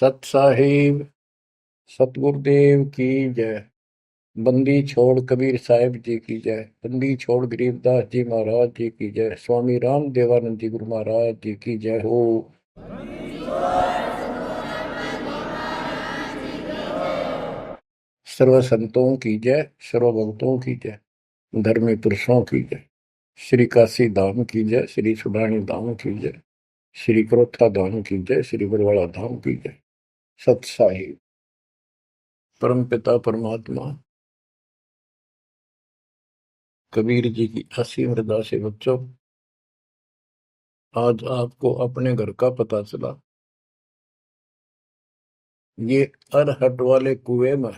सत साहिब सतगुरुदेव की जय। बंदी छोड़ कबीर साहिब जी की जय। बंदी छोड़ गरीबदास जी महाराज जी की जय। स्वामी राम देवानंद जी गुरु महाराज जी की जय हो। सर्व संतों की जय, सर्व भक्तों की जय, धर्मी पुरुषों की जय। श्री काशी धाम की जय, श्री सुब्राणी धाम की जय, श्री क्रोथा धाम की जय, श्री बरवाड़ा धाम की जय। सत साहिब परम पिता परमात्मा कबीर जी की असीम मृदा से बच्चों, आज आपको अपने घर का पता चला। ये अरहट वाले कुएं में,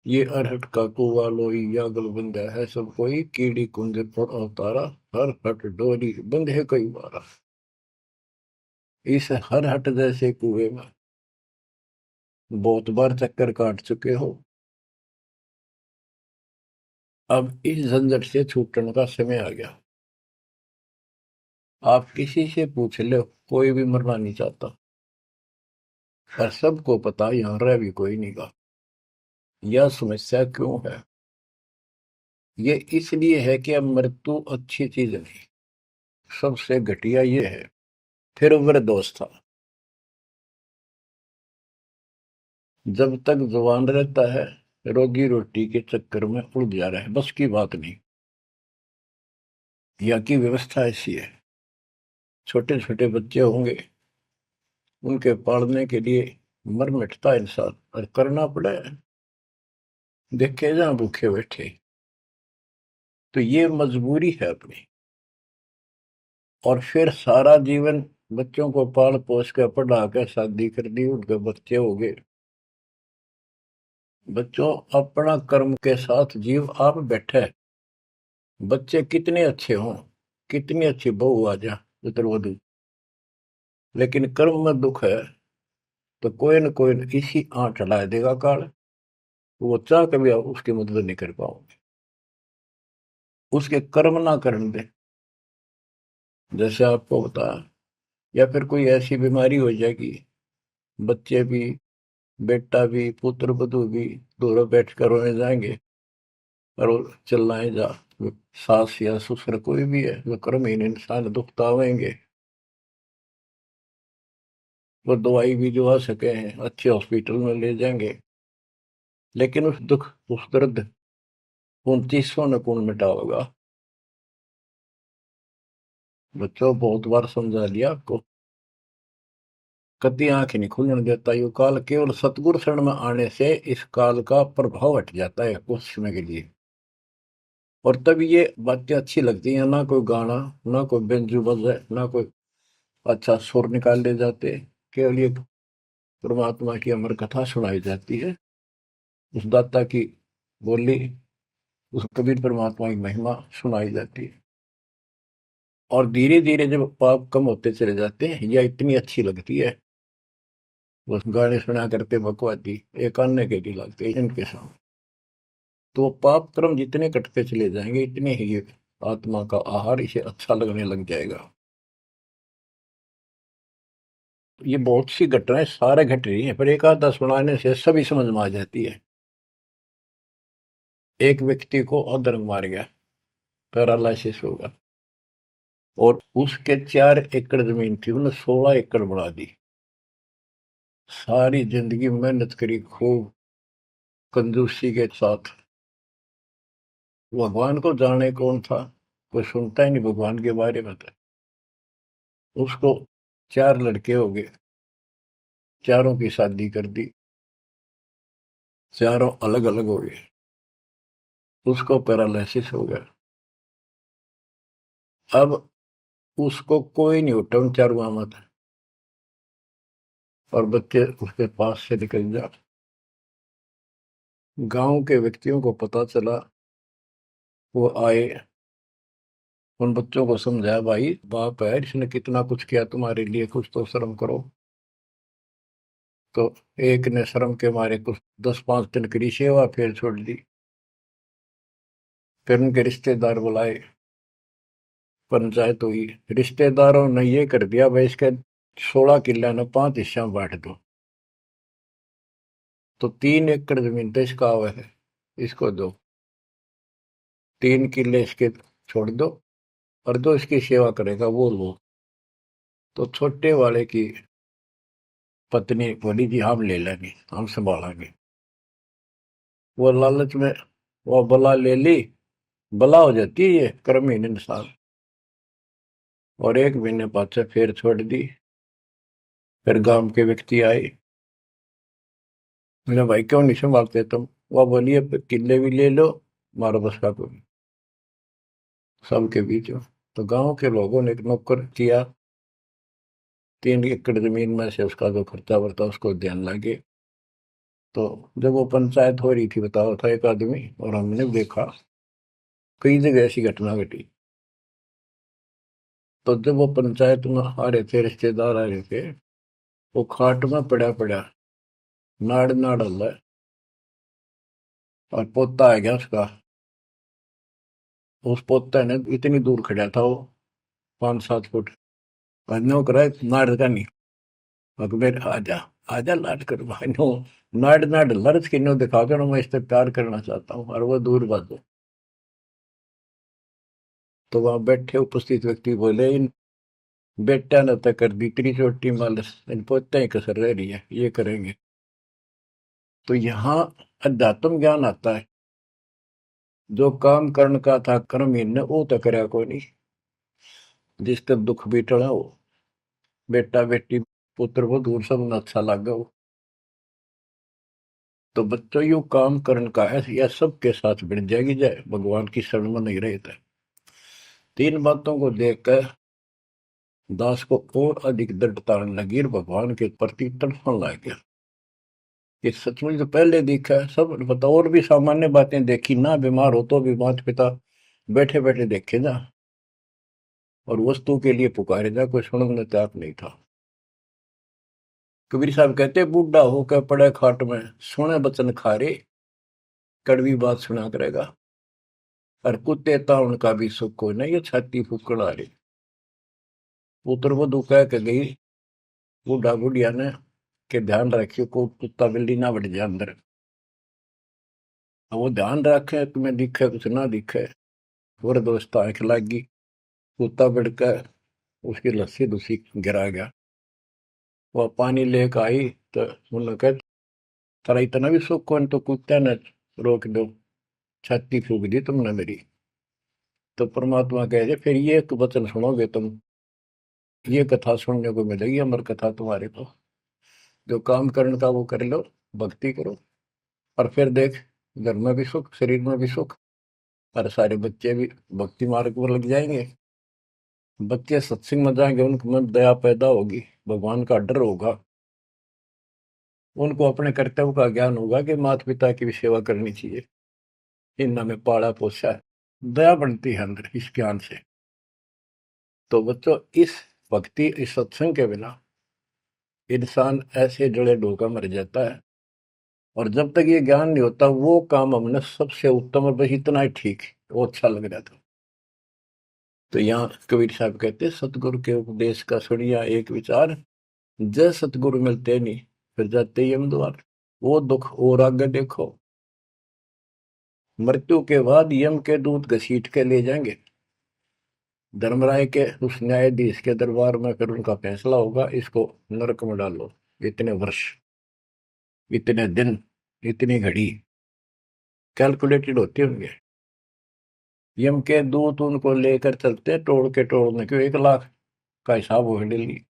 ये अरहट का कुआ लोई या गलबंदा है सब कोई, कीड़ी कुंज पर अवतारा, हर हट डोरी बंधे कई बारा। इस हर हट जैसे कुएं में बहुत बार चक्कर काट चुके हो। अब इस झंझट से छूटने का समय आ गया। आप किसी से पूछ लो, कोई भी मरना नहीं चाहता, पर सबको पता यहां रह भी कोई नहीं गा। यह समस्या क्यों है? ये इसलिए है कि अब मृत्यु अच्छी चीज नहीं, सबसे घटिया ये है। फिर उम्र दोस्त था, जब तक जवान रहता है रोजी रोटी के चक्कर में उलझा रहा है, बस की बात नहीं। यहाँ की व्यवस्था ऐसी है, छोटे छोटे बच्चे होंगे, उनके पालने के लिए मर मिटता इंसान, और करना पड़े। देखे जहां भूखे बैठे, तो ये मजबूरी है अपनी। और फिर सारा जीवन बच्चों को पाल पोस कर पढ़ा कर शादी कर दी, उनके बच्चे हो गए। बच्चों, अपना कर्म के साथ जीव आप बैठे। बच्चे कितने अच्छे हों, कितनी अच्छी बहू आ जा पुत्रवधु, लेकिन कर्म में दुख है तो कोई न कोई इसी आंट चला देगा काल। वो चाह कभी आप उसकी मदद नहीं कर पाओगे, उसके कर्म ना करने दे। जैसे आपको बताया, या फिर कोई ऐसी बीमारी हो जाएगी, बच्चे भी, बेटा भी, पुत्र वधु भी दोनों बैठ कर रोने जाएंगे और वो चिल्लाए जा। सास या ससुर कोई भी है, वो कर्महीन इंसान दुख पावेंगे। वो दवाई भी जो आ सके हैं अच्छे हॉस्पिटल में ले जाएंगे, लेकिन उस दुख उस दर्द 2900 न कौन मिटा होगा। बच्चों, बहुत बार समझा लिया आपको, कभी आंख नहीं खुलने देता यो काल। केवल सतगुरु शरण में आने से इस काल का प्रभाव हट जाता है कुछ समय के लिए। और तब ये बातें अच्छी लगती हैं, ना कोई गाना, ना कोई बेंजू बजे, ना कोई अच्छा सुर निकाल ले जाते। केवल ये परमात्मा की अमर कथा सुनाई जाती है, उस दाता की बोली, उस कबीर परमात्मा की महिमा सुनाई जाती है। और धीरे धीरे जब पाप कम होते चले जाते हैं, यह इतनी अच्छी लगती है। बस गाने सुना करते बकवादी एक अन्य के लिए लगते हैं इनके सामने। तो पाप कर्म जितने कटते चले जाएंगे, इतने ही ये आत्मा का आहार इसे अच्छा लगने लग जाएगा। ये बहुत सी घटनाएं सारे घट रही हैं, पर एक आधा सुनाने से सभी समझ में आ जाती है। एक व्यक्ति को अधर्म मार गया, पैरालिसिस होगा, और उसके 4 एकड़ जमीन थी, उन्हें 16 एकड़ बढ़ा दी। सारी जिंदगी मेहनत करी खूब, कंजूसी के साथ। भगवान को जाने कौन था, कोई सुनता ही नहीं भगवान के बारे में। तो उसको 4 लड़के हो गए, चारों की शादी कर दी, चारों अलग अलग हो गए। उसको पैरालिसिस हो गया। अब उसको कोई नहीं उठा उन चारों में था, और बच्चे उसके पास से निकल जा। गांव के व्यक्तियों को पता चला, वो आए, उन बच्चों को समझाया, भाई बाप है, इसने कितना कुछ किया तुम्हारे लिए, कुछ तो शर्म करो। तो एक ने शर्म के मारे कुछ 10-5 दिन करी सेवा, फिर छोड़ दी। फिर उनके रिश्तेदार बुलाए, पंचायत हुई। रिश्तेदारों ने ये कर दिया भाई, इसके 16 किल्ला ने 5 हिस्सा में बांट दो, तो 3 एकड़ जमीन तो इसका हुआ है, इसको दो, 3 किल्ले इसके छोड़ दो, और जो इसकी सेवा करेगा वो लो। तो छोटे वाले की पत्नी बोली जी हम ले लेंगे, हम संभालेंगे। वो लालच में वो बला ले ली, बला हो जाती है ये कर्महीन इंसान, और 1 महीने बाद से फिर छोड़ दी। फिर गांव के व्यक्ति आए, मेरा भाई क्यों नहीं संभालते तुम? वह बोलिए किले भी ले लो, मारो बस का कोई सबके बीच में। तो गांव के लोगों ने एक नौकर किया, 3 एकड़ जमीन में से उसका जो खर्चा वर्ता उसको ध्यान लगे। तो जब वो पंचायत हो रही थी, बताओ था एक आदमी, और हमने देखा कई जगह ऐसी घटना घटी। तो जब वो पंचायत में आ रहे थे, रिश्तेदार आ रहे थे, वो खाट में पड़ा पड़ा नाड़ नाड़ हल्ला, और पोता आ गया उसका। उस पोते ने इतनी दूर खड़ा था वो, 5-7 फुट, नो करा नाड़ का नहीं, अकबर आजा, आजा लाट कर भाई नो, नाड़ नाड़ लर्ज की नो दिखा कर मैं इस पे प्यार करना चाहता हूँ, और वो दूर बात। तो वहां बैठे उपस्थित व्यक्ति बोले, इन बेटा ने तय कर दी इतनी छोटी मालस, इन पोते ही कसर रह रही है, ये करेंगे। तो यहाँ अध्यात्म ज्ञान आता है। जो काम करण का था कर्महीन ने वो तो करया कोई नहीं, जिसका दुख भी टला हो, बेटा बेटी पुत्र वो दूर सब न अच्छा लगा हो। तो बच्चों यू काम करण का है, यह सबके साथ बढ़ जाएगी जाए भगवान की शरण में नहीं रहता। 3 बातों को देखकर दास को और अधिक दृढ़ता आने लगी और भगवान के प्रति तड़पने लग गया। ये सचमुच तो पहले देखा है सब पता, और भी सामान्य बातें देखी ना, बीमार हो तो भी माता पिता बैठे बैठे देखे जा, और वस्तु के लिए पुकारे जा, कोई सुनने तैयार नहीं था। कबीर साहब कहते बूढ़ा होकर पड़े खाट में, सुने बचन खारे, कड़वी बात सुना करेगा, और कुत्ते ताउन का भी सुख को नहीं, ये छाती फूकड़ आ रही। पुत्र वधु कह के गई बूढ़ा बुढ़िया ने के ध्यान रखियो को कुत्ता बिल्ली ना बढ़ जाए अंदर। अब वो ध्यान रखे तुम्हें दिखे कुछ ना दिखे, और दोस्त आंख लागी, कुत्ता बढ़कर उसकी लस्सी दूसी गिरा गया। वह पानी लेकर आई, तो उन्होंने कहा तेरा इतना भी सुख कौन, तो कुत्ते ने रोक दो, छाती फूक दी तुमने मेरी। तो परमात्मा कह रहे फिर ये एक वचन सुनोगे तुम, ये कथा सुनने को मिलेगी अमर कथा तुम्हारे को। जो काम करने का वो कर लो, भक्ति करो, और फिर देख घर में भी सुख, शरीर में भी सुख, और सारे बच्चे भी भक्ति मार्ग पर लग जाएंगे। बच्चे सत्संग में जाएंगे, उनके मन दया पैदा होगी, भगवान का डर होगा, उनको अपने कर्तव्य का ज्ञान होगा कि माता पिता की भी सेवा करनी चाहिए, इन्होंने में पाला पोसा है, दया बनती है अंदर इस ज्ञान से। तो बच्चों इस भक्ति इस सत्संग के बिना इंसान ऐसे जड़े डोका मर जाता है, और जब तक ये ज्ञान नहीं होता वो काम हमने सबसे उत्तम और बस इतना ही ठीक है, वो अच्छा लग रहा था। तो यहाँ कबीर साहब कहते सतगुरु के उपदेश का सुनिया एक विचार, जय सतगुरु मिलते नहीं फिर जाते यम द्वार। वो दुख और आगे देखो, मृत्यु के बाद यम के दूत घसीट के ले जाएंगे धर्मराय के उस न्यायाधीश के दरबार में, फिर उनका फैसला होगा इसको नरक में डालो, इतने वर्ष, इतने दिन, इतनी घड़ी कैलकुलेटेड होते होंगे। यम के दूत उनको लेकर चलते तोड़ के तोड़ने क्यों, 1 लाख का हिसाब हो डेली,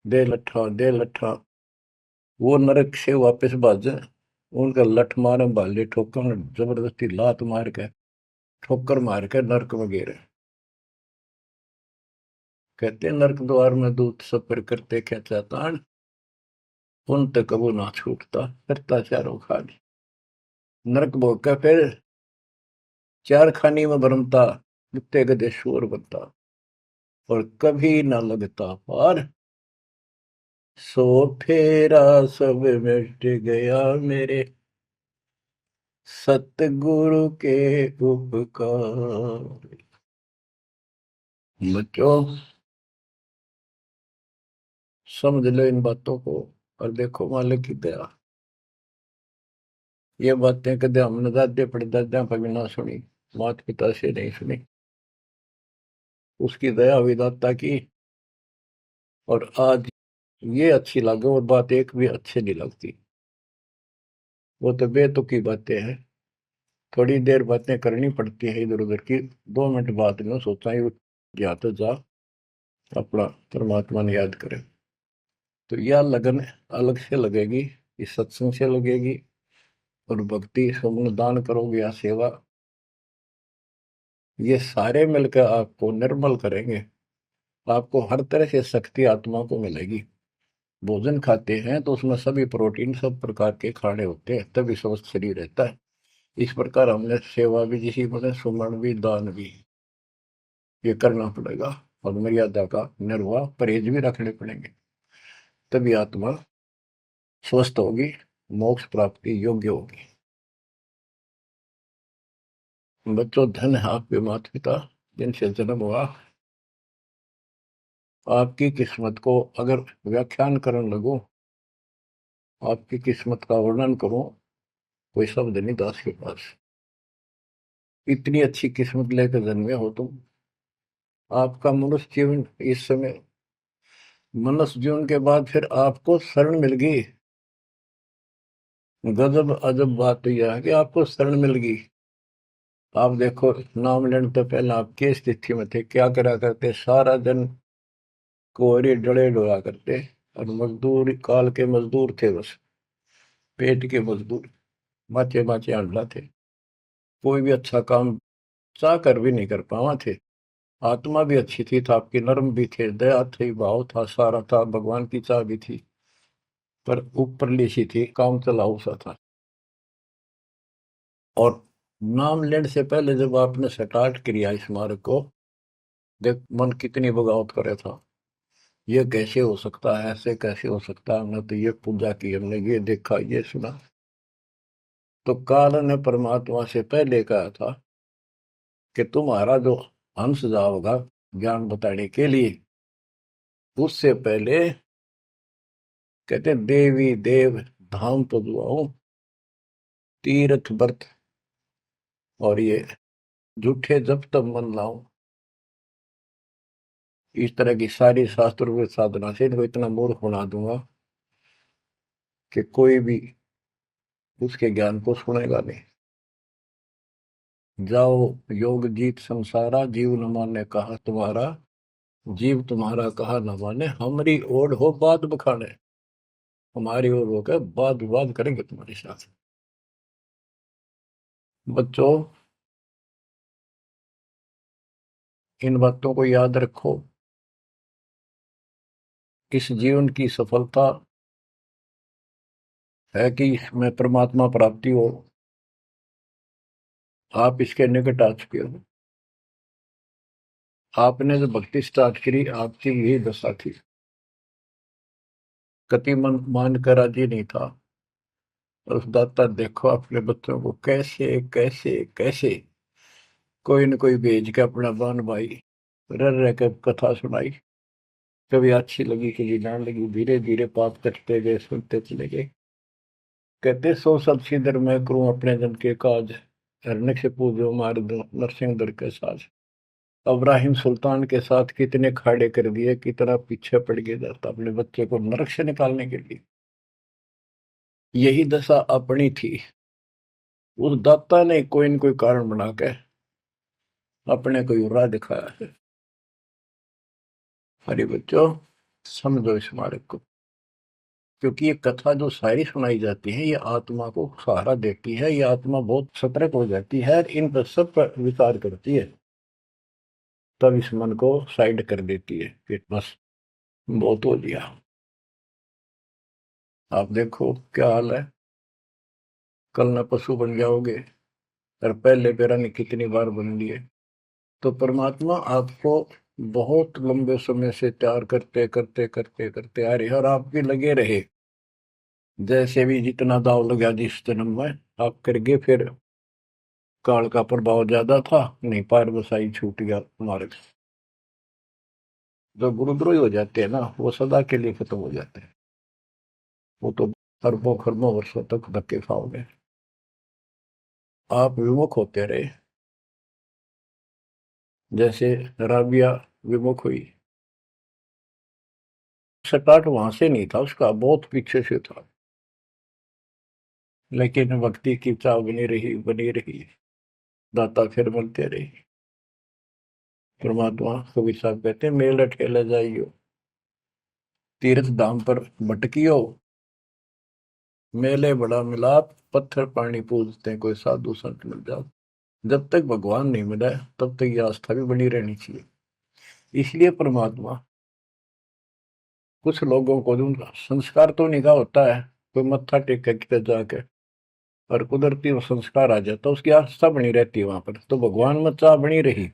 दे लट्ठा दे लट्ठा, वो नरक से वापस भाजे, उनका लठ मारे भाले ठोकर जबरदस्ती लात मार के ठोकर मार के नरक में गिरे। कहते नरक द्वार में दूत सफर करते क्या चातान, उन तक कबू ना छूटता करता चारों खानी। नरक भोग का फिर 4 खानी में भरमता, कुत्ते गधे शोर बनता, और कभी ना लगता पार, सो फेरा सब मिट गया मेरे सतगुरु के उपकार। बच्चों समझ लो इन बातों को और देखो मालिक की दया। ये बातें कदे हमने दादे परदादा पर भी ना सुनी, माता पिता से नहीं सुनी। उसकी दया विधाता की। और आज ये अच्छी लगे और बात एक भी अच्छी नहीं लगती। वो तो बेतुकी बातें हैं। थोड़ी देर बातें करनी पड़ती है इधर उधर की। 2 मिनट बाद में सोचा ही जा तो जा अपना परमात्मा ने याद करे। तो यह लगन अलग से लगेगी, इस सत्संग से लगेगी। और भक्ति सुमन दान करोगे या सेवा, ये सारे मिलकर आपको निर्मल करेंगे। आपको हर तरह से शक्ति आत्मा को मिलेगी। भोजन खाते हैं तो उसमें सभी प्रोटीन सब प्रकार के खाने होते हैं, तभी स्वस्थ शरीर रहता है। इस प्रकार हमने सेवा भी जिसी बने, सुमन भी, दान भी, ये करना पड़ेगा। और मर्यादा का निर्वाह परहेज भी रखने पड़ेंगे, तभी आत्मा स्वस्थ होगी, मोक्ष प्राप्ति योग्य होगी। बच्चों, धन है आपके माता पिता जिनसे जन्म हुआ। आपकी किस्मत को अगर व्याख्यान करने लगो, आपकी किस्मत का वर्णन करो, कोई शब्द नहीं दास के पास। इतनी अच्छी किस्मत लेकर जन्मे हो तुम। आपका मनुष्य जीवन इस समय, मनुष्य जीवन के बाद फिर आपको शरण मिल गई। गजब अजब बात तो यह है कि आपको शरण मिल गई। आप देखो, नाम लेने तो पहले आप किस स्थिति में थे, क्या करा करते, सारा दिन कोहरे डले डोला करते। और मजदूर, काल के मजदूर थे, बस पेट के मजदूर, माचे माचे अंडा थे। कोई भी अच्छा काम चाह कर भी नहीं कर पावा थे। आत्मा भी अच्छी थी, था आपकी नर्म भी थे, दया थी, भाव था, सारा था, भगवान की चाह भी थी। पर ऊपरली सी थी, काम चलाऊ सा था। और नाम लेने से पहले जब आपने स्टार्ट किया इस मार्ग को, देख मन कितनी बगावत करे था। ये कैसे हो सकता है, ऐसे कैसे हो सकता है, हमने तो ये पूजा की, हमने ये देखा, ये सुना। तो काल ने परमात्मा से पहले कहा था कि तुम्हारा जो हंस जाओगा ज्ञान बताने के लिए, उससे पहले कहते देवी देव धाम तो दुआओ, तीर्थ व्रत और ये झूठे जब तब मन लाओ। इस तरह की सारी शास्त्र साधना से इनको इतना मूर्ख बना दूंगा कि कोई भी उसके ज्ञान को सुनेगा नहीं। जाओ योग जीत संसारा, जीव न माने कहा तुम्हारा, जीव तुम्हारा कहा न माने, हमारी ओर हो बात बखाने। हमारी ओर होकर बात विवाद करेंगे तुम्हारे साथ। बच्चों, इन बातों को याद रखो। इस जीवन की सफलता है कि इसमें परमात्मा प्राप्ति हो। आप इसके निकट आ चुके हो। आपने जो भक्ति स्टार्ट करी, आपकी यही दशा थी। कति मन मान कर राजी नहीं था। और उस दाता देखो अपने बच्चों को कैसे कैसे कैसे कोई न कोई भेज के अपना बान भाई रह रह कर कथा सुनाई। कभी अच्छी लगी, कभी ना लगी, धीरे धीरे पाप कटते गए, सुनते चले गए। कहते सो सब सिदर मैं करूं अपने जन के काज, हरने से पूजो मार दो नरसिंह दर के साज। इब्राहिम सुल्तान के साथ कितने खाड़े कर दिए, कितना पीछे पड़ गया जाता अपने बच्चे को नरक से निकालने के लिए। यही दशा अपनी थी। उस दाता ने कोई न कोई कारण बना के अपने को राह दिखाया है। हरी बच्चों, समझो इस मार्ग को। क्योंकि ये कथा जो सारी सुनाई जाती है, ये आत्मा को सहारा देती है। ये आत्मा बहुत सतर्क हो जाती है, इन पर सब पर विचार करती है, तब इस मन को साइड कर देती है कि बस बहुत हो लिया। आप देखो क्या हाल है, कल न पशु बन जाओगे, और पहले पेरानी कितनी बार बन लिए। तो परमात्मा आपको बहुत लंबे समय से तैयार करते करते करते करते आ रहे और आप भी लगे रहे। जैसे भी जितना दाव लगा जिस जन्म में आप करके, फिर काल का प्रभाव ज्यादा था, नहीं पार बसाई छूट गया मार्ग। जो गुरुद्रोही हो जाते हैं ना, वो सदा के लिए खत्म हो जाते हैं। वो तो अरबों खरबों वर्षों तक धक्के खाओगे। आप विमुख होते रहे, जैसे राबिया विमुख हुई। स्टार्ट वहां से नहीं था उसका, बहुत पीछे से था, लेकिन भक्ति की चाह बनी रही बनी रही। दाता फिर मिलते रहे। परमात्मा कबीर साहब कहते हैं, मेल अठेला जाइयो, तीर्थ धाम पर भटकियो, मेले बड़ा मिलाप, पत्थर पानी पूजते कोई साधु संत मिल जाओ। जब तक भगवान नहीं मिला है, तब तक ये आस्था भी बनी रहनी चाहिए। इसलिए परमात्मा कुछ लोगों को जो संस्कार तो निकाह होता है, कोई मत्था टेक के किधर जाके, और कुदरती वो संस्कार आ जाता, उसकी आस्था बनी रहती है वहां पर, तो भगवान में चाह बनी रही।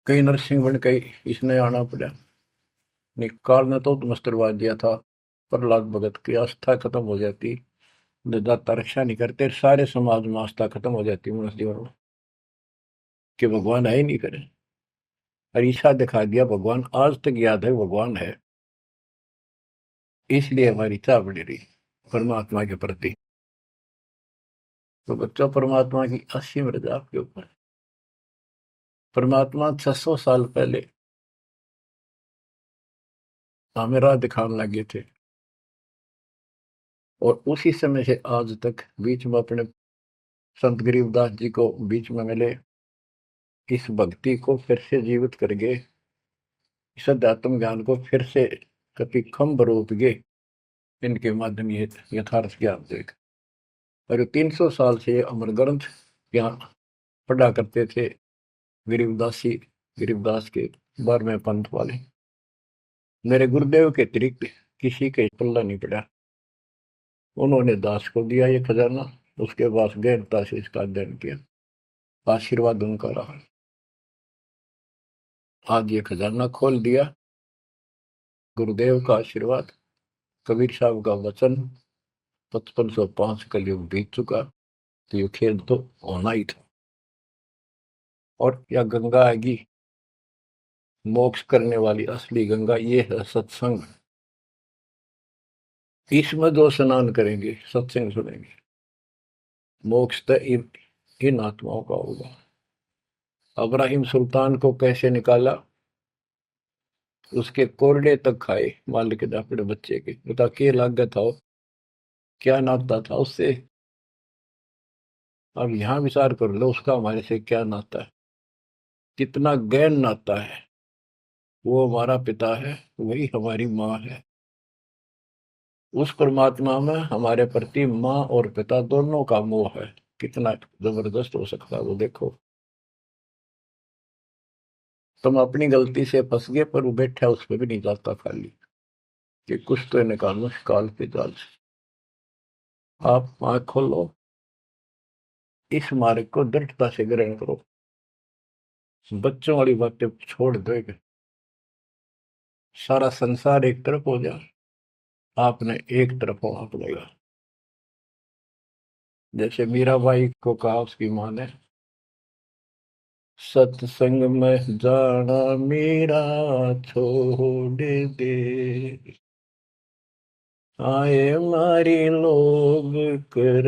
कई नरसिंह बन के इसने आना पड़ा। निकाल ने तो मस्टरवा दिया था, प्रहलाद भगत की आस्था खत्म हो जाती, दाता रक्षा नहीं करते, सारे समाज में आस्था खत्म हो जाती मनुष्य जीवन में, कि भगवान है ही नहीं करे। और ईशा दिखा दिया भगवान, आज तक याद है भगवान है। इसलिए हमारी चाह बनी रही परमात्मा के प्रति। तो बच्चों, परमात्मा की असीम रजा आपके ऊपर है। परमात्मा 600 साल पहले हमें राह दिखाने लगे थे, और उसी समय से आज तक बीच में अपने संत गरीबदास जी को बीच में मिले, इस भक्ति को फिर से जीवित कर गए, इस अध्यात्म ज्ञान को फिर से कभी खम्भ रोप गए। इनके माध्यम ये यथार्थ ज्ञान देख, और 300 साल से अमर ग्रंथ यहाँ पढ़ा करते थे गरीबदासी, गरीबदास के 12वें पंथ वाले। मेरे गुरुदेव के अतिरिक्त किसी के पल्ला नहीं पड़ा। उन्होंने दास को दिया ये खजाना, उसके बाद गहनता से इसका अध्ययन किया, आशीर्वाद उनका रहा। आज ये खजाना खोल दिया, गुरुदेव का आशीर्वाद, कबीर साहब का वचन, 5505 कलयुग बीत चुका, तो ये खेल तो होना ही था। और यह गंगा आएगी, मोक्ष करने वाली असली गंगा, ये है सत्संग। इसमें जो स्नान करेंगे, सत्संग सुनेंगे, मोक्ष तो इन आत्माओं का होगा। अब्राहिम सुल्तान को कैसे निकाला, उसके कोरडे तक खाए मालिक ने अपने बच्चे के, बता के लागत था, क्या नाता था उससे। अब यहाँ विचार कर लो, उसका हमारे से क्या नाता है, कितना गहन नाता है। वो हमारा पिता है, वही हमारी माँ है। उस परमात्मा में हमारे प्रति माँ और पिता दोनों का मोह है, कितना जबरदस्त हो सकता है वो देखो। तुम अपनी गलती से फंस गए, पर वो बैठा उस पर भी नहीं जाता खाली, कि कुछ तो निकालो काल के जाल से। आप आंख खोलो, इस मार्ग को दृढ़ता से ग्रहण करो, बच्चों वाली बातें छोड़ देगा, सारा संसार एक तरफ हो जाए, आपने एक तरफ होना पड़ेगा। जैसे मीराबाई को कहा उसकी माँ ने, सत्संग में जाना मीरा छोड़ दे, आए मारी लोग कर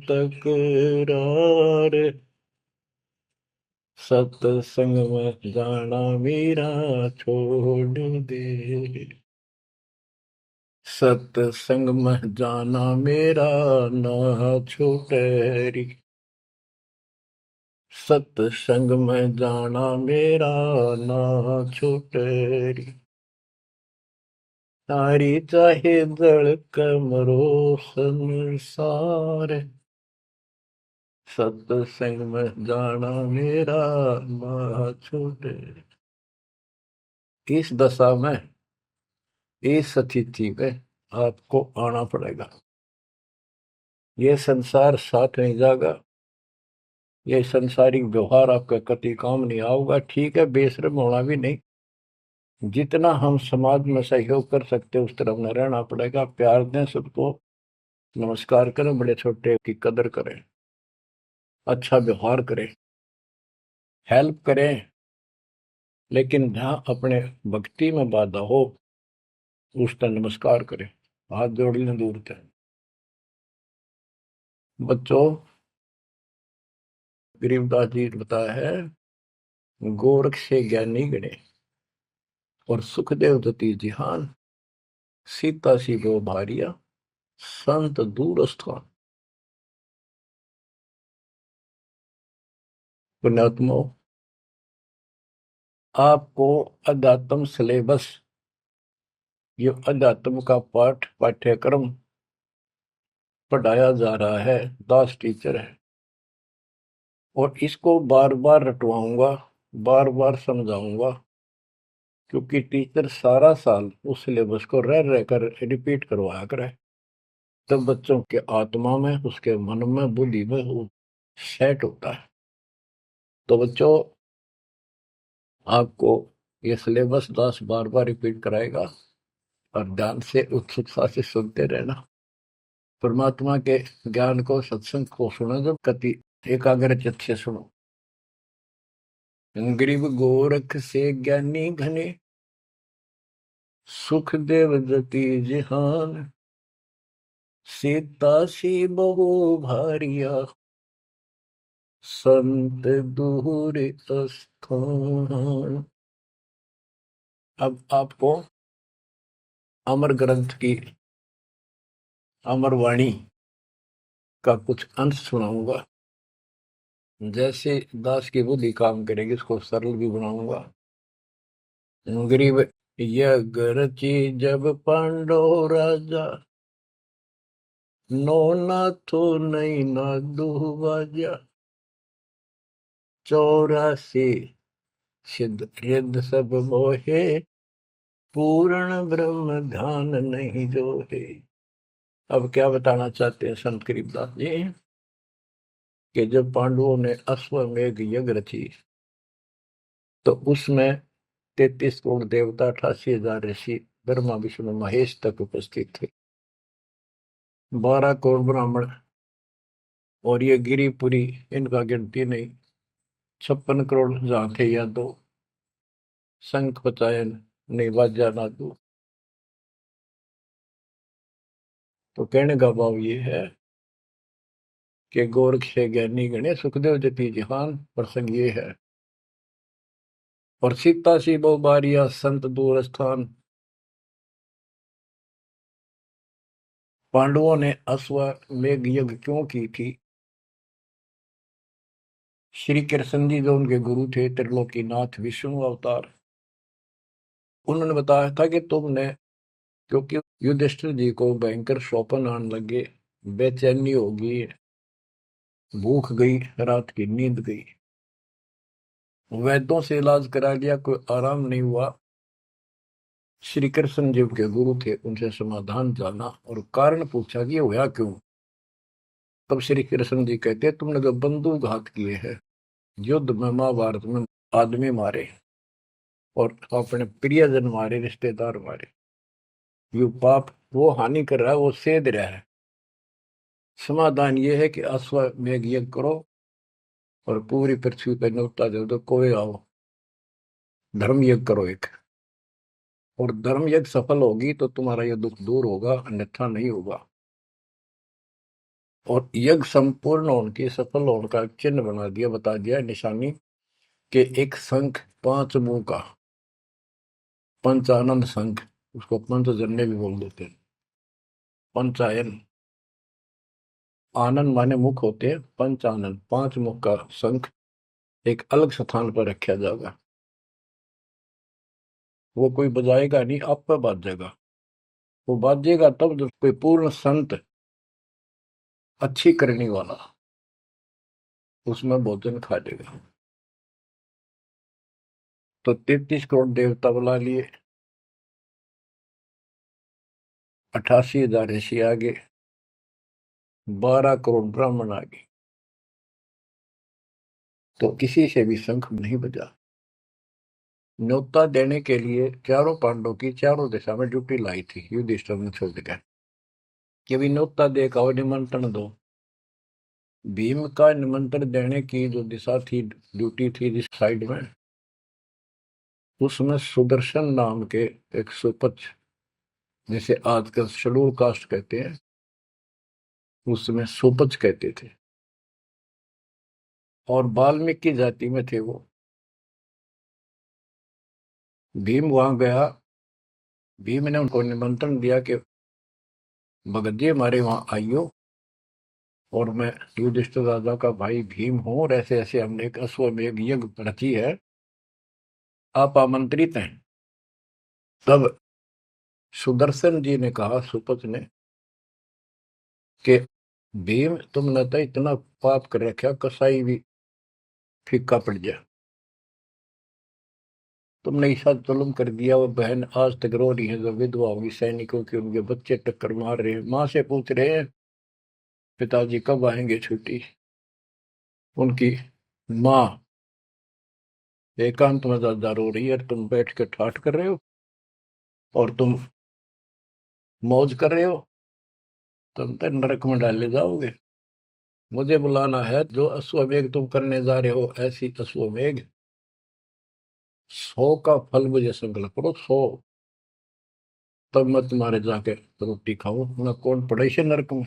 तकरार, सत्संग में जाना मीरा छोड़ दे, सत्संग में जाना मेरा ना छूटे, सत्संग में जाना मेरा ना छूटे, तारी चाहे जड़ कमरो संसार, सत्संग में जाना मेरा ना छूटे। इस दशा में, इस स्थिति में आपको आना पड़ेगा। ये संसार साथ नहीं जाएगा, ये संसारिक व्यवहार आपका कति काम नहीं आऊगा। ठीक है, बेशर्म होना भी नहीं, जितना हम समाज में सहयोग कर सकते उस तरफ में रहना पड़ेगा। प्यार दें सबको, नमस्कार करें, बड़े छोटे की कदर करें, अच्छा व्यवहार करें, हेल्प करें, लेकिन जहाँ अपने भक्ति में बाधा हो उसका नमस्कार करे, हाथ जोड़ लें दूर थे। बच्चों, गरीबदास जी ने बताया है, गोरख से ज्ञानी गणे और सुखदेव दती जिहान, सीता सी गो भारिया संत दूर स्थान। पुण्यात्मो, आपको अध्यात्म सिलेबस, ये अध्यात्म का पाठ्यक्रम पढ़ाया जा रहा है, दास टीचर है, और इसको बार बार रटवाऊंगा, बार बार समझाऊंगा, क्योंकि टीचर सारा साल उस सिलेबस को रह रह कर रिपीट करवाया करे, तब बच्चों के आत्मा में, उसके मन में, बुद्धि में वो सेट होता है। तो बच्चों, आपको ये सिलेबस दास बार बार रिपीट कराएगा, और ध्यान से उत्सुकता से सुनते रहना। परमात्मा के ज्ञान को, सत्संग को सुनो, जब कति एकाग्र चित्त से सुनो। गरीब गोरख से ज्ञानी घने, सुख देव जति जिहान, सीता सी बहु भारिया संत दूर स्थान। अब आपको अमर ग्रंथ की अमर वाणी का कुछ अंश सुनाऊंगा। जैसे दास की बुद्धि काम करेगी, इसको सरल भी बनाऊंगा। गरीब, यज्ञ रची जब पांडव राजा, नो नाथो नहीं नादू बाजा, 84 सिद्ध रिद्ध सब मोहे, पूर्ण ब्रह्म ध्यान नहीं जो है। अब क्या बताना चाहते हैं संत गरीबदास जी, कि जब पांडवों ने अश्वमेध यज्ञ रची, तो उसमें 33 करोड़ देवता, 88,000 ऋषि, ब्रह्मा विष्णु महेश तक उपस्थित थे, 12 करोड़ ब्राह्मण, और ये गिरिपुरी, इनका गिनती नहीं, 56 करोड़ जहां थे या दो, शंख पचायन नहीं बाजा ना दो। तो कहने का भाव ये है कि गोरख से ज्ञानी गणे, सुखदेव जति जिहान, प्रसंग ये है। और सीता सी बहु बारिया संत दूर स्थान। पांडवों ने अश्वमेध यज्ञ क्यों की थी? श्री कृष्ण जी जो उनके गुरु थे, त्रिलोकीनाथ विष्णु अवतार, उन्होंने बताया था कि तुमने, क्योंकि युधिष्ठिर जी को भयंकर शोपन आने लगे, बेचैनी होगी, भूख गई, रात की नींद गई, वैद्यों से इलाज करा लिया, कोई आराम नहीं हुआ। श्री कृष्ण जी के गुरु थे, उनसे समाधान जाना और कारण पूछा कि ये हुआ क्यों। तब श्री कृष्ण जी कहते, तुमने जो बंदूक घात किए हैं, युद्ध में, महाभारत में आदमी मारे और अपने प्रियजन मारे, रिश्तेदार मारे, ये पाप वो हानि कर रहा है, वो सेध रहा है। समाधान ये है कि अश्वमेध यज्ञ करो और पूरी पृथ्वी पर न्योता दे दो, कोई आओ, धर्म यज्ञ करो एक, और धर्म यज्ञ सफल होगी तो तुम्हारा ये दुख दूर होगा, अन्यथा नहीं होगा। और यज्ञ संपूर्ण होने की, सफल होने का चिन्ह बना दिया, बता दिया निशानी, कि एक शंख 5 मुंह का, पंचानंद शंख, उसको पंचजन्य भी बोल देते हैं, पंचायन, आनंद माने मुख होते हैं, पंचानंद 5 मुख का शंख एक अलग स्थान पर रखा जाएगा। वो कोई बजाएगा नहीं, आप पर बाजेगा। वो बाजेगा तब जब कोई पूर्ण संत, अच्छी करने वाला उसमें भोजन खा लेगा। तो 33 करोड़ देवता बुला लिए, 88,000 ऋषि आगे, 12 करोड़ ब्राह्मण आगे, तो किसी से भी शंख नहीं बजा। न्योता देने के लिए चारों पांडवों की चारों दिशा में ड्यूटी लाई थी, युधिष्ठिर ने छोड़ दिया कि भी न्योता दे का निमंत्रण दो। भीम का निमंत्रण देने की जो दिशा थी, ड्यूटी थी जिस साइड में, उसमें सुदर्शन नाम के एक सुपच, जिसे आजकल शेड्यूल कास्ट कहते हैं, उसमें सुपच कहते थे, और वाल्मीकि जाति में थे वो। भीम वहां गया। भीम ने उनको निमंत्रण दिया कि भगत जी हमारे वहां आइयो, और मैं युधिष्ठिर राजा का भाई भीम हूं, और ऐसे ऐसे हमने एक अश्वमेध यज्ञ रची है, आप आमंत्रित हैं। तब सुदर्शन जी ने कहा, सुपच ने, कि भीम तुमने तो इतना पाप कर रखा, कसाई भी फीका पड़ गया, तुमने ऐसा जुल्म कर दिया। वो बहन आज तक रो रही है, जो विधवा होगी सैनिकों की, उनके बच्चे टक्कर मार रहे हैं, माँ से पूछ रहे हैं पिताजी कब आएंगे छुट्टी। उनकी माँ एकांत में ज्यादा रो रही है, तुम बैठ के ठाठ कर रहे हो और तुम मौज कर रहे हो, तुम तो नरक में डाले जाओगे। मुझे बुलाना है, जो अश्वमेध तुम करने जा रहे हो, ऐसी अश्वमेध 100 का फल मुझे संकल्प करो, 100, तब मैं तुम्हारे जाके रोटी खाऊं, मैं कौन पड़े से नरक में।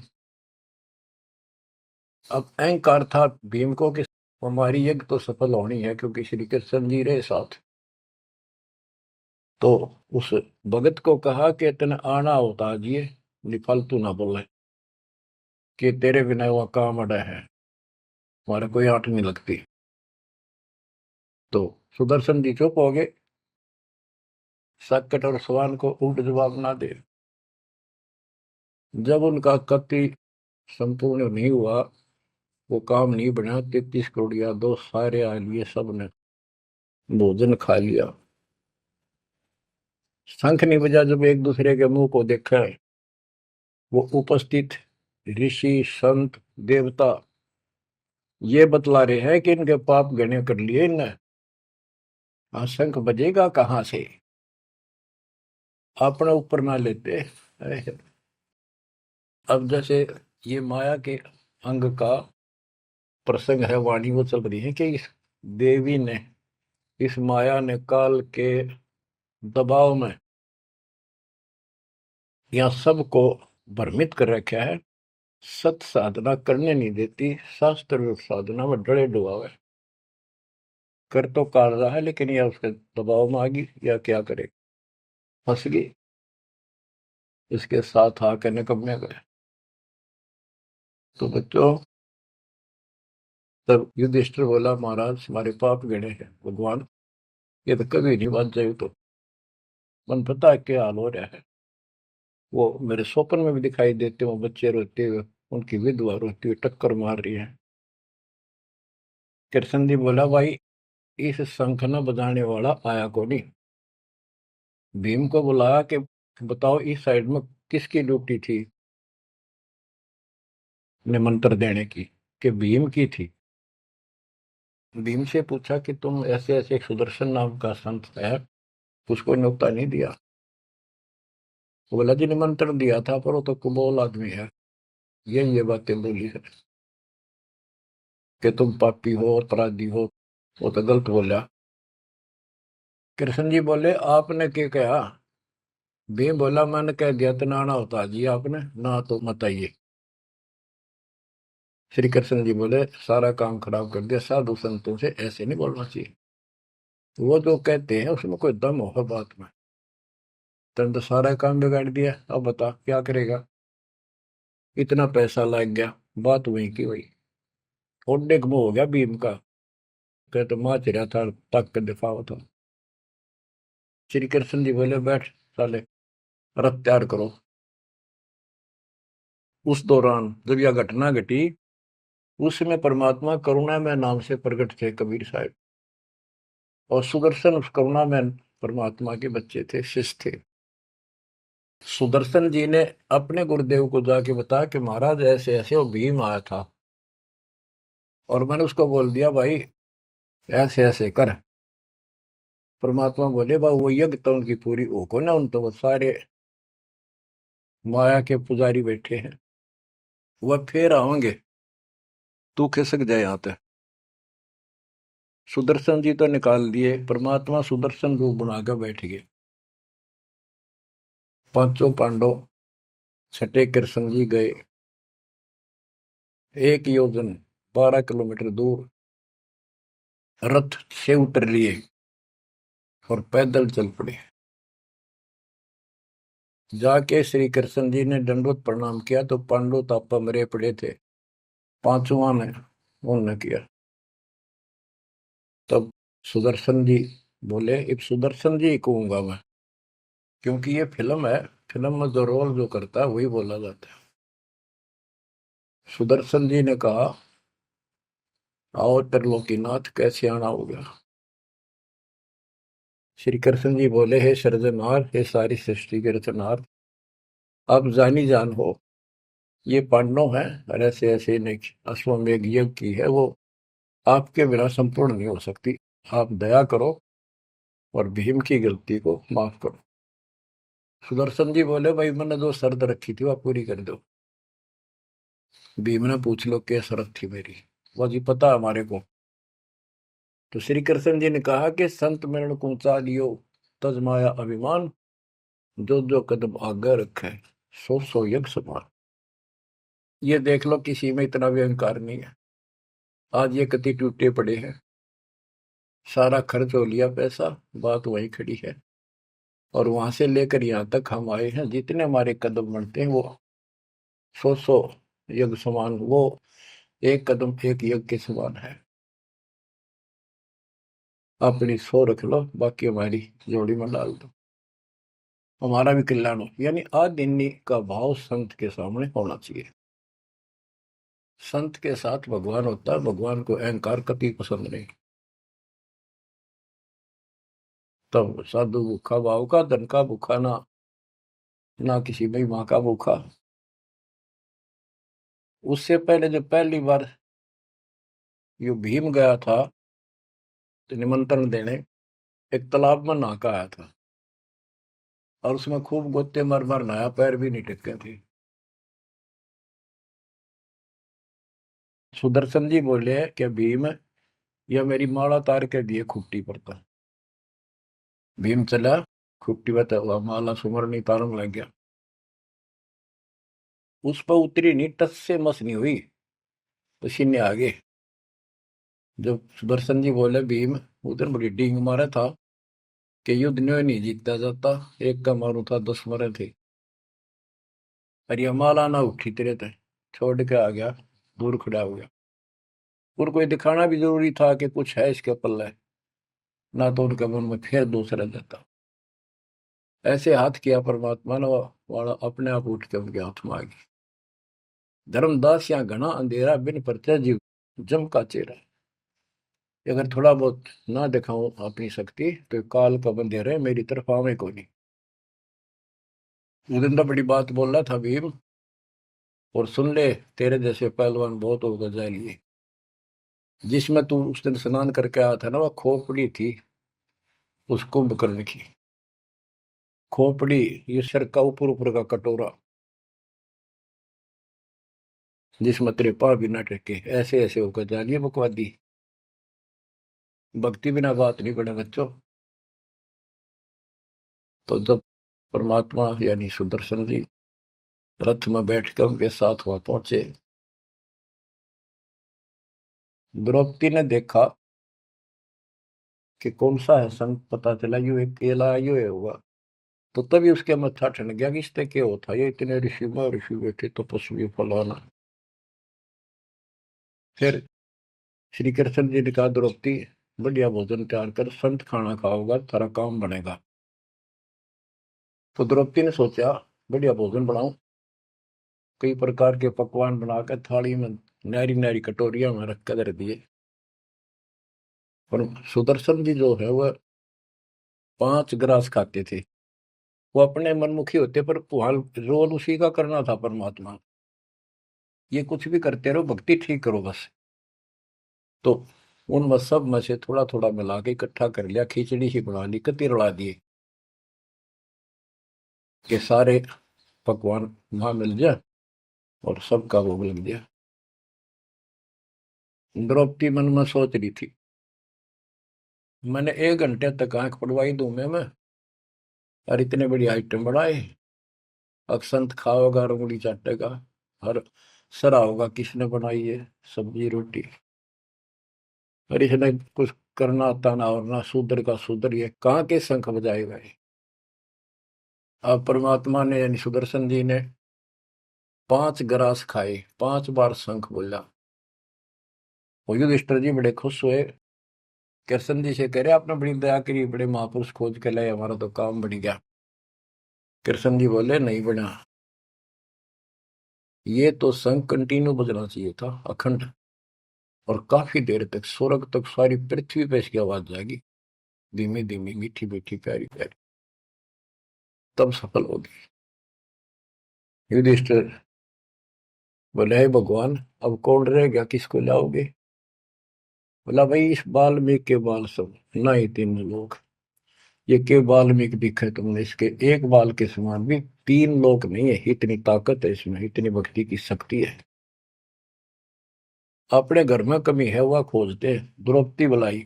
अब अहंकार था भीम को कि हमारी यज्ञ तो सफल होनी है, क्योंकि श्री कृष्ण जी रहे साथ। तो उस भगत को कहा कि तेने आना होता जी, फालतू ना बोले, कि तेरे बिना वह काम अड़ा है, हमारे कोई आंट नहीं लगती। तो सुदर्शन जी चुप हो गए, सकट और सवाल को उल्ट जवाब ना दे। जब उनका कति संपूर्ण नहीं हुआ, वो काम नहीं बना, 33 करोड़ यादव सारे आ लिए, सबने भोजन खा लिया। शंख नहीं बजा, जब एक दूसरे के मुंह को देखा, वो उपस्थित ऋषि संत देवता ये बतला रहे हैं कि इनके पाप गणे कर लिए इनने। शंख बजेगा कहाँ से, अपने ऊपर ना लेते। अब जैसे ये माया के अंग का प्रसंग है, वाणी वो चल रही है कि इस देवी ने, इस माया ने काल के दबाव में यहाँ सबको भ्रमित कर रखा है, सत साधना करने नहीं देती, शास्त्र साधना में डरे डुबावे। कर तो काल रहा है, लेकिन यह उसके दबाव में आ गई, या क्या करे, फंस गई, इसके साथ आके निकम्मे गए। तो बच्चों, तब युधिष्ठिर बोला, महाराज हमारे पाप गिने हैं भगवान, ये तो कभी नहीं बच जाए। तो मन पता है क्या हाल हो रहा है, वो मेरे स्वप्न में भी दिखाई देते, वो बच्चे रोते हुए, उनकी विधवा रोती हुई टक्कर मार रही है। कृष्ण जी बोला, भाई इस शंख न बजाने वाला आया को नहीं। भीम को बुलाया कि बताओ इस साइड में किसकी ड्यूटी थी निमंत्रण देने की, कि भीम की थी। भीम से पूछा कि तुम ऐसे ऐसे एक सुदर्शन नाम का संत है, उसको न्योता नहीं दिया। वो बोला, जी निमंत्रण दिया था, पर वो तो कुबोल आदमी है, ये बातें बोली है कि तुम पापी हो और अपराधी हो, वो तो गलत बोला। कृष्ण जी बोले, आपने क्या कहा। भीम बोला, मैंने कह दिया तो नाना होता जी, आपने ना तो मत आइए। श्री कृष्ण जी बोले, सारा काम खराब कर दिया, साधु संतों से ऐसे नहीं बोलना चाहिए, वो जो कहते हैं उसमें कोई दम होगा बात में। तुम तो सारा काम बिगाड़ दिया, अब बता क्या करेगा। इतना पैसा लग गया, बात वही की वही, थोड़े मुंह हो गया भीम का, कह तो माच रहा था, तक के दिफा था। श्री कृष्ण जी बोले, बैठ साले, रथ तैयार करो। उस दौरान जब यह घटना घटी, उसमें परमात्मा करुणा में नाम से प्रकट थे कबीर साहब, और सुदर्शन उस करुणा में परमात्मा के बच्चे थे, शिष्य थे। सुदर्शन जी ने अपने गुरुदेव को जाके बताया कि महाराज ऐसे ऐसे वो भीम आया था, और मैंने उसको बोल दिया, भाई ऐसे ऐसे कर। परमात्मा बोले, बा वो यज्ञ तो उनकी पूरी हो को ना, उन तो वो सारे माया के पुजारी बैठे हैं, वह फिर आओगे, तू खिसक जाए यहाँ पे। सुदर्शन जी तो निकाल दिए, परमात्मा सुदर्शन रूप बनाकर बैठ गए। पांचों पांडव छठे कृष्ण जी गए 1 योजन 12 किलोमीटर दूर, रथ से उतर लिए और पैदल चल पड़े। जाके श्री कृष्ण जी ने दंडवत प्रणाम किया तो पांडव तापा मरे पड़े थे, पांचवा ने उन्होंने किया। तब सुदर्शन जी बोले, एक सुदर्शन जी कहूंगा मैं, क्योंकि ये फिल्म है, फिल्म में जो रोल जो करता है वही बोला जाता है। सुदर्शन जी ने कहा, आओ त्रिलोकीनाथ, कैसे आना होगा। श्री कृष्ण जी बोले, हे सृजनहार, हे सारी सृष्टि के रचनहार, आप जानी जान हो, ये पांडव हैं और ऐसे ऐसे ने अश्वमेध यज्ञ की है, वो आपके बिना संपूर्ण नहीं हो सकती। आप दया करो और भीम की गलती को माफ करो। सुदर्शन जी बोले, भाई मैंने जो शर्त रखी थी वह पूरी कर दो। भीम ने पूछ लो क्या शर्त थी मेरी, वो जी पता हमारे को। तो श्री कृष्ण जी ने कहा कि संत मरण को ऊंचा लियो, तज माया अभिमान, जो जो कदम आगे रखे, सो सो यज्ञ समान। ये देख लो, किसी में इतना भी अहंकार नहीं है। आज ये कति टूटे पड़े हैं, सारा खर्च हो लिया पैसा, बात वहीं खड़ी है। और वहां से लेकर यहाँ तक हम आए हैं, जितने हमारे कदम बढ़ते हैं वो सौ सौ यज्ञ समान, वो एक कदम एक यज्ञ के समान है। अपनी सौ रख लो, बाकी हमारी जोड़ी में डाल दो, हमारा भी कल्याण हो। यानी आदिन्य का भाव संत के सामने होना चाहिए। संत के साथ भगवान होता है, भगवान को अहंकार कति पसंद नहीं। तब साधु भूखा भाव का, धन का भूखा ना, ना किसी में माँ का भूखा। उससे पहले जब पहली बार यो भीम गया था तो निमंत्रण देने, एक तालाब में नहा का आया था और उसमें खूब गोते मर मर नहाया, पैर भी नहीं टिके थे। सुदर्शन जी बोले कि भीम, यह मेरी माला तार के दिए खुट्टी पर था। भीम चला, खुट्टी पर तो माला सुमरनी तारन लग गया, उस पर उतरी नहीं, टस से मस नहीं हुई, पसीने आ गए। जब सुदर्शन जी बोले, भीम उधर बड़ी डींग मारा था कि युद्ध न्यों नहीं जीता जाता, एक का मारू था 10 मरे थे। और ये माला ना उठी तेरे थे, छोड़ के आ गया, दूर खड़ा हो गया। उनको ये दिखाना भी जरूरी था कि कुछ है इसके पल्ले, ना तो उनके मन में फिर दूसरा देता। ऐसे हाथ किया परमात्मा ने, वाला अपने आप उठ के उनके हाथ में आ गई। धर्मदास या घना अंधेरा, बिन परचय जीव जम का चेहरा। अगर थोड़ा बहुत ना दिखाऊं अपनी शक्ति तो काल का बंधेरे मेरी तरफ आवे को नहीं। उस दिन तो बड़ी बात बोल रहा था भीम, और सुन ले, तेरे जैसे पहलवान बहुत होगा जाए लिए। जिसमें तू उस दिन स्नान करके आया था ना, वह खोपड़ी थी उस कुंभकर्ण की। खोपड़ी, ये सिर का ऊपर ऊपर का कटोरा, जिसमें तेरे पाँव भी न टेके, ऐसे ऐसे होकर जानिए बकवादी। भक्ति बिना बात नहीं बने बच्चों। तो जब परमात्मा यानी सुदर्शन जी रथ में बैठकर उनके साथ वहां पहुंचे, द्रौपदी ने देखा कि कौन सा है संत, पता चला यू एक केला यू है होगा। तो तभी उसके मत्था ठन गया कि इससे क्या होता, ये इतने ऋषि में ऋषि बैठे तपस्वी फलाना। फिर श्री कृष्ण जी ने कहा, द्रौपदी बढ़िया भोजन तैयार कर, संत खाना खाओगा तारा काम बनेगा। तो द्रौपदी ने सोचा, बढ़िया भोजन बनाऊं, कई प्रकार के पकवान बनाकर थाली में नारी नारी कटोरिया में रख कर दिए। और सुदर्शन जी जो है वह 5 ग्रास खाते थे। वो अपने मनमुखी होते, पर रोल उसी का करना था परमात्मा। ये कुछ भी करते रहो, भक्ति ठीक करो बस। तो उन सब में से थोड़ा थोड़ा मिला के इकट्ठा कर लिया, खिचड़ी ही बना ली, कति रला दिए कि सारे पकवान वहां मिल जाए और सबका भोग लग गया। द्रौपदी मन में सोच रही थी, मैंने 1 घंटे तक आंख पड़वाई दूं मैं और इतने बड़ी आइटम बढ़ाए। अक्संत खाओगा और उंगली चाटेगा और सरा होगा किसने बनाई है सब्जी रोटी। और इसने कुछ करना आता ना और ना शूद्र का शूद्र, ये कहाँ के शंख बजाएगा ये। अब परमात्मा ने यानी सुदर्शन जी ने 5 ग्रास खाए, 5 बार शंख बोला। वो युधिष्ठिर जी बड़े खुश हुए, कृष्ण जी से कह रहे आपने बड़ी दया करी, बड़े महापुरुष खोज के लाए, हमारा तो काम बढ़ गया। कृष्ण जी बोले नहीं बना, ये तो शंख कंटिन्यू बजना चाहिए था अखंड, और काफी देर तक स्वर्ग तक सारी पृथ्वी पे इसकी आवाज जाएगी, धीमी धीमी मीठी मीठी प्यारी प्यारी, तब सफल होगी। युधिष्ठिर बोले हे भगवान अब कौन रह गया, किसको लाओगे। बोला भाई इस वाल्मीकि के बाल सब ना ही 3 लोग, ये के वाल्मीकि दिखे तुमने, इसके एक बाल के समान भी 3 लोग नहीं है, इतनी ताकत है इसमें, इतनी भक्ति की शक्ति है। अपने घर में कमी है वह खोजते। द्रौपदी बुलाई,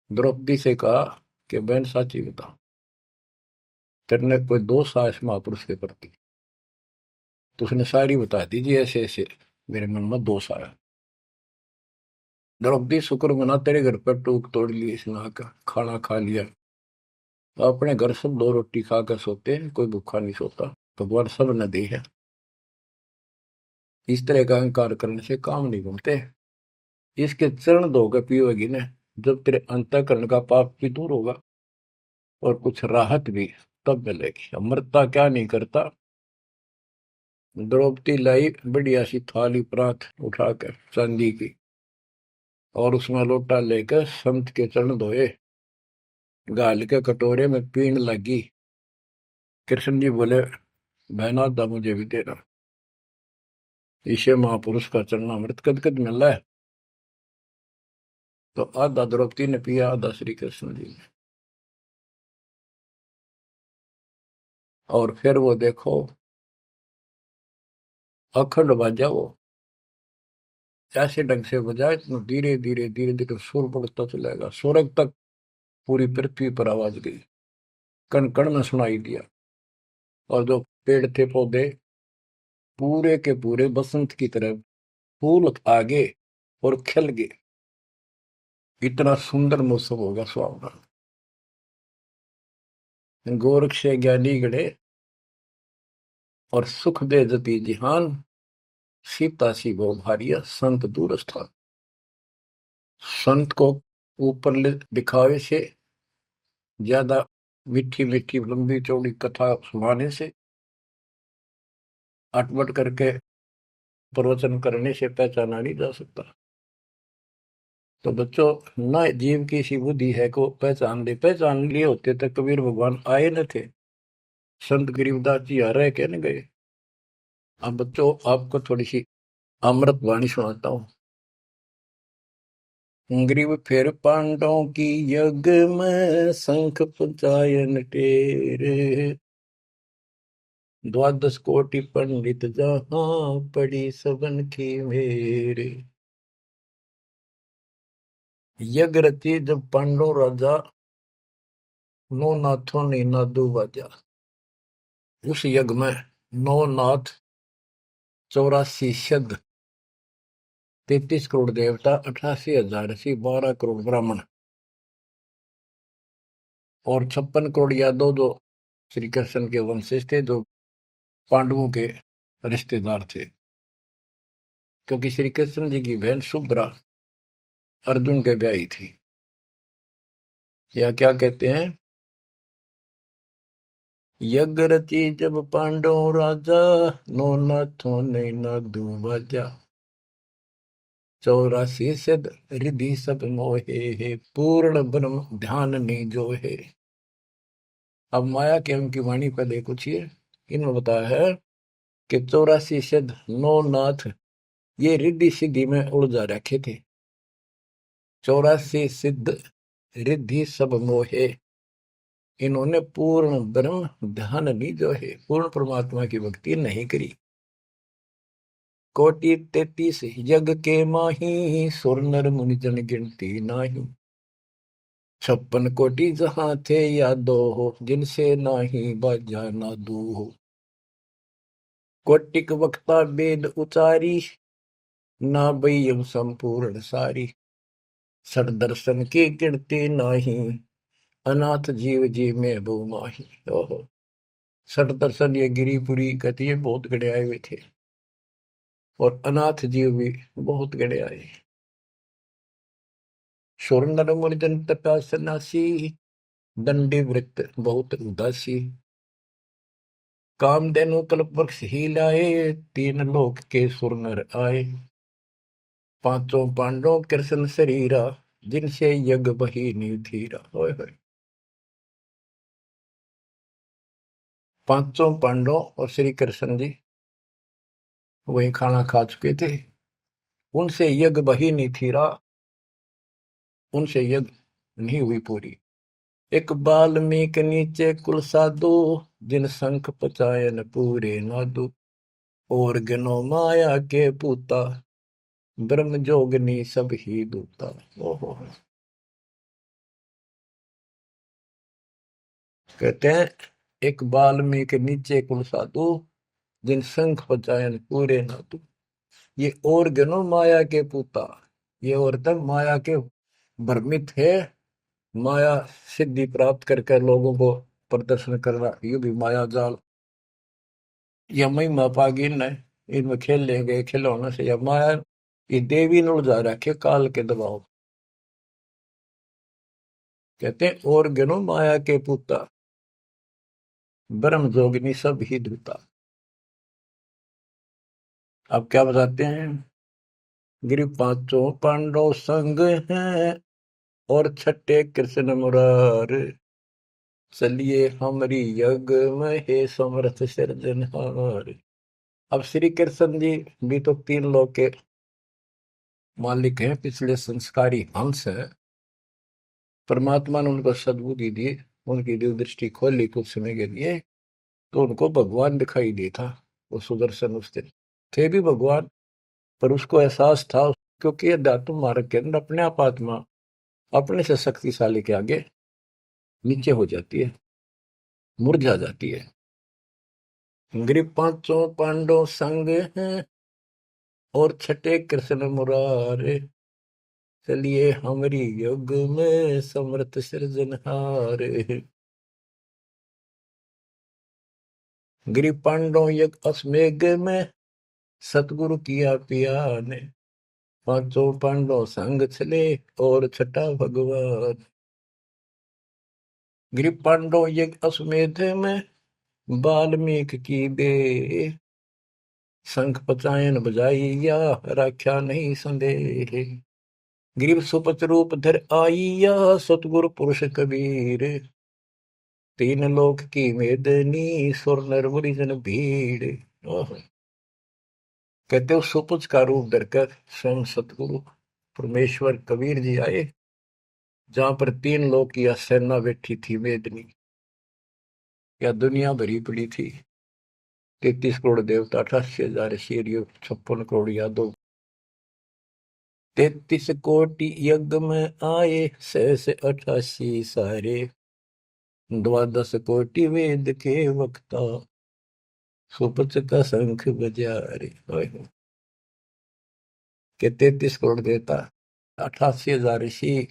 द्रौपदी से कहा कि बहन साची बता, तेरे कोई दोष आया इस महापुरुष के प्रति। तो उसने सारी बता दी जी, ऐसे ऐसे मेरे मन में दोष आया। द्रौपदी शुक्र मना तेरे घर पर टूक तोड़ ली, इसने आकर खाना खा लिया। अपने घर सब 2 रोटी खा कर सोते हैं, कोई भूखा नहीं सोता, भगवान सब न दे है। इस तरह का अहंकार करने से काम नहीं बनते। इसके चरण धोकर पियोगी ना, जब तेरे अंतःकरण का पाप भी दूर होगा और कुछ राहत भी तब मिलेगी। अमृता क्या नहीं करता। द्रौपदी लाई बढ़िया सी थाली परात उठाकर चांदी की, और उसमें लोटा लेकर संत के चरण धोए, गाल के कटोरे में पीण लगी। कृष्ण जी बोले बहना दा मुझे भी देना, इसे महापुरुष का चरणामृत कद कद मिल रहा है। तो आधा द्रौपदी ने पिया, आधा श्री कृष्ण जी ने। और फिर वो देखो अखंड बाजा वो ऐसे ढंग से बजाए, इतना धीरे धीरे धीरे धीरे सुर बढ़ता चलेगा, स्वर्ग तक पूरी पृथ्वी पर आवाज गई, कण कण में सुनाई दिया। और जो पेड़ थे पौधे पूरे के पूरे बसंत की तरह फूल आ गए और खिल गए, इतना सुंदर मौसम होगा सुहावना। गोरख से ज्ञानी गढ़े और सुख दे जति जिहान, सीता सी गो भारिया संत दूर स्थान। संत को ऊपर दिखावे से ज्यादा मीठी मीठी लंबी चौड़ी कथा सुनाने से, अटपट करके प्रवचन करने से पहचाना नहीं जा सकता। तो बच्चों ना जीव की सी बुद्धि है को पहचान दे, पहचान लिए होते तो कबीर भगवान आए न थे, संत गरीबदास जी आ रहे कहने गए। अब बच्चों आपको थोड़ी सी अमृत वाणी सुनाता हूँ। ग्रीव फिर पांडवों की यज्ञ में शंख पंचायन टेरे, 12 कोटि पंडित जहां पड़ी सबन की मेरे। यज्ञ रची जब पांडव राजा, नौ नाथों ने नादू बाजा। उस यज्ञ में 9 नाथ, 84 सिद्ध, 33 करोड़ देवता, 88,000 ऋषि, 12 करोड़ ब्राह्मण और 56 करोड़ यादव जो श्री कृष्ण के वंशज थे, जो पांडवों के रिश्तेदार थे। क्योंकि श्री कृष्ण जी की बहन सुभद्रा अर्जुन के ब्याही थी। या क्या कहते हैं, यज्ञ रची जब पांडव राजा, नो नाथों ने नादू बाजा। 84 सिद्ध रिधि सब मोहे है, पूर्ण ब्रह्म ध्यान नहीं जो है। अब माया के उनकी वाणी पर देखो छिए, इन्होंने बताया है कि 84 सिद्ध 9 नाथ ये रिद्धि सिद्धि में उलझा रखे थे। 84 सिद्ध रिद्धि सब मोहे, इन्होंने पूर्ण ब्रह्म ध्यान नहीं जो है, पूर्ण परमात्मा की भक्ति नहीं करी। कोटि 33 यज्ञ के माही, सुर नर मुनि जन गिनती नाही। 56 कोटि जहां थे यादो हो, जिनसे नाही बाजा ना दू हो। कोटिक वक्ता वेद उचारी, ना बयम संपूर्ण सारी। सर दर्शन की गिनती नाही, अनाथ जीव जी में बहु माही। ओहो। सठ दर्शन ये गिरिपुरी कहती है, बहुत गड़े आए हुए थे, और अनाथ जीव भी बहुत गड़े आए। सुर नर मुनिजन तपा सन्यासी, दंडी वृत्त बहुत उदासी। कामधेनु कल्प वृक्ष ही लाए, तीन लोक के सुर नर आए। पांचों पांडवों कृष्ण शरीरा, जिनसे यज्ञ बही निधीरा। होय होय। पांचों पांडव और श्री कृष्ण जी वही खाना खा चुके थे, उनसे यज्ञ बही निधीरा, उनसे यज्ञ नहीं हुई पूरी। एक बाल्मीक नीचे कुल साधु, जिन शंख पचायन पूरे नादु। और गनो माया के पूता, ब्रह्म जोगनी सब ही दूता। ओहो। कहते हैं, एक बाल्मीक नीचे कुल साधु, जिन शंख पचायन पूरे नादु। ये और गनो माया के पूता, ये औरतें माया के भ्रमित है, माया सिद्धि प्राप्त करके लोगों को प्रदर्शन करना, ये भी माया जाल। या महिमा पागी न, इनमें खेल ले गए खिलौने से, या माया ये देवी ने उलझा रखे काल के दबाव। कहते हैं, और गनो माया के पूता, ब्रह्म जोगिनी सब ही दूता। अब क्या बताते हैं, गिरि पांचों पांडव संग हैं, और छठे कृष्ण मुरार। चलिए हमारी यज्ञ में हे समर्थ सिरजनहार। अब श्री कृष्ण जी भी तो तीन लोक के मालिक हैं, पिछले संस्कारी हंस है। परमात्मा ने उनको सद्बुद्धि दी, उनकी दिव्य दृष्टि खोली कुछ समय के लिए, तो उनको भगवान दिखाई दे था। वो सुदर्शन उस दिन थे भी भगवान, पर उसको एहसास था, क्योंकि अध्यात्म मार्ग के अंदर अपने आप आत्मा अपने से शक्तिशाली के आगे नीचे हो जाती है, मुरझा जाती है। गिरि पांचों पांडव संग हैं, और छठे कृष्ण मुरारे। चलिए हमारी युग में समर्थ सृजनहार। गिरि पांडव यज्ञ अश्वमेघ में, सतगुरु किया पिया ने। पांचों पांडव संग चले, और छठा भगवान। गिरि पांडव यज्ञ अश्वमेध में, वाल्मीक की बे। शंख पचायन बजाइया, राख्या नहीं संदेह। गिरिव सुपच रूप धर आइया, सतगुरु पुरुष कबीर। तीन लोक की मेदनी, सुर नर मुनि जन भीड़। कहते हो सुपुच का रूप धरकर स्वयं सतगुरु परमेश्वर कबीर जी आए, जहां पर तीन लोक की सेना बैठी थी मेदनी, या दुनिया भरी पड़ी थी। 33 करोड़ देवता, 88,000 शेरियो, 56 करोड़ यादव। 33 कोटि यज्ञ में आए, 688 सारे। 12 कोटि वेद के वक्ता, सुपच का शंख बजा रे। के 33 करोड़ देवता, 88,000 ऋषि,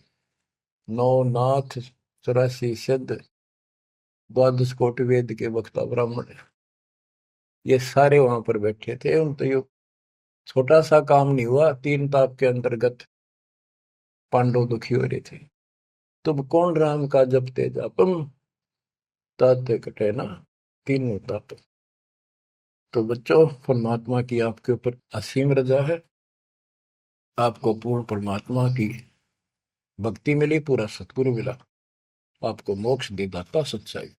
9 नाथ, 84 सिद्ध, 12 कोटि वेद के वक्ता ब्राह्मण, ये सारे वहां पर बैठे थे। उन तो ये छोटा सा काम नहीं हुआ, 3 ताप के अंतर्गत पांडव दुखी हो रहे थे। तुम कौन राम का जपते जापम, ताते कटे ना तीनों ताप। तो बच्चों, परमात्मा की आपके ऊपर असीम रजा है, आपको पूर्ण परमात्मा की भक्ति मिली, पूरा सतगुरु मिला, आपको मोक्ष दी दाता सच्चाई।